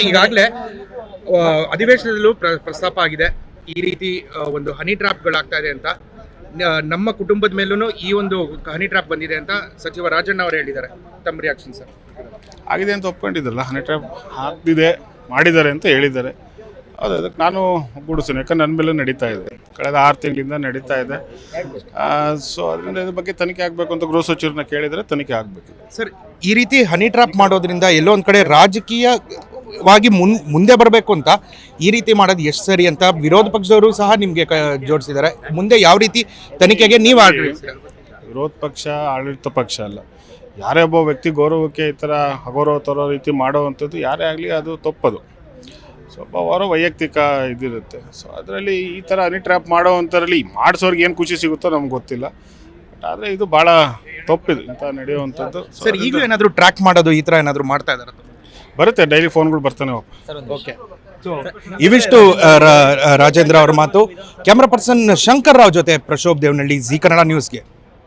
ಈಗಾಗಲೇ ಅಧಿವೇಶನದಲ್ಲೂ ಪ್ರಸ್ತಾಪ ಆಗಿದೆ ಈ ರೀತಿ ಒಂದು ಹನಿ ಟ್ರಾಪ್ಗಳಾಗ್ತಾ ಇದೆ ಅಂತ. ನಮ್ಮ ಕುಟುಂಬದ ಮೇಲೂ ಈ ಒಂದು ಹನಿ ಟ್ರಾಪ್ ಬಂದಿದೆ ಅಂತ ಸಚಿವ ರಾಜಣ್ಣ ಅವರು ಹೇಳಿದ್ದಾರೆ. ತಮ್ಮ ರಿಯಾಕ್ಷನ್ ಸರ್? ಆಗಿದೆ ಅಂತ ಒಪ್ಕೊಂಡಿದ್ರಲ್ಲ, ಹನಿ ಟ್ರಾಪ್ ಹಾಕ್ತಿದೆ ಮಾಡಿದ್ದಾರೆ ಅಂತ ಹೇಳಿದ್ದಾರೆ. ಹೌದು, ಅದಕ್ಕೆ ನಾನು ಗೂಡಿಸ್ತೀನಿ. ಯಾಕಂದ್ರೆ ನನ್ನ ಮೇಲೂ ನಡೀತಾ ಇದೆ, ಕಳೆದ 6 ತಿಂಗಳಿಂದ ನಡೀತಾ ಇದೆ. ಸೊ ಅದರಿಂದ ಇದ್ರ ಬಗ್ಗೆ ತನಿಖೆ ಆಗಬೇಕು ಅಂತ ಗೃಹ ಸಚಿವರನ್ನ ಕೇಳಿದರೆ ತನಿಖೆ ಆಗಬೇಕು. ಸರ್, ಈ ರೀತಿ ಹನಿ ಟ್ರಾಪ್ ಮಾಡೋದ್ರಿಂದ ಎಲ್ಲೋ ಒಂದು ಕಡೆ ರಾಜಕೀಯವಾಗಿ ಮುಂದೆ ಬರಬೇಕು ಅಂತ ಈ ರೀತಿ ಮಾಡೋದು ಎಷ್ಟು ಸರಿ ಅಂತ ವಿರೋಧ ಪಕ್ಷದವರು ಸಹ ನಿಮಗೆ ಜೋಡಿಸಿದ್ದಾರೆ. ಮುಂದೆ ಯಾವ ರೀತಿ ತನಿಖೆಗೆ ನೀವು ವಿರೋಧ ಪಕ್ಷ ಆಡಳಿತ ಪಕ್ಷ ಅಲ್ಲ. ಯಾರೇ ಒಬ್ಬ ವ್ಯಕ್ತಿ ಗೌರವಕ್ಕೆ ಈ ಥರ ಅಗೌರವ ತರೋ ರೀತಿ ಮಾಡೋವಂಥದ್ದು ಯಾರೇ ಆಗಲಿ ಅದು ತಪ್ಪದು. ಸ್ವಲ್ಪ ಅವರ ವೈಯಕ್ತಿಕ ಇದಿರುತ್ತೆ. ಸೊ ಅದರಲ್ಲಿ ಈ ಥರ ಹನಿ ಟ್ರ್ಯಾಪ್ ಮಾಡೋವಂಥದ್ರಲ್ಲಿ ಮಾಡಿಸೋರ್ಗೆ ಏನು ಖುಷಿ ಸಿಗುತ್ತೋ ನಮ್ಗೆ ಗೊತ್ತಿಲ್ಲ. ಬಟ್ ಆದರೆ ಇದು ಭಾಳ ತಪ್ಪಿದು ಇಂಥ ನಡೆಯುವಂಥದ್ದು. ಸರ್, ಈಗಲೂ ಏನಾದರೂ ಟ್ರ್ಯಾಕ್ ಮಾಡೋದು ಈ ಥರ ಏನಾದರೂ ಮಾಡ್ತಾ ಇದ್ದಾರೆ? ಬರುತ್ತೆ, ಡೈಲಿ ಫೋನ್ಗಳು ಬರ್ತಾನೆ. ಓಕೆ, ಇವಿಷ್ಟು ರಾಜೇಂದ್ರ ಅವರ ಮಾತು. ಕ್ಯಾಮ್ರಾ ಪರ್ಸನ್ ಶಂಕರ್ ರಾವ್ ಜೊತೆ ಪ್ರಶೋಭ್ ದೇವನಹಳ್ಳಿ, ಜಿ ಕನ್ನಡ ನ್ಯೂಸ್ಗೆ.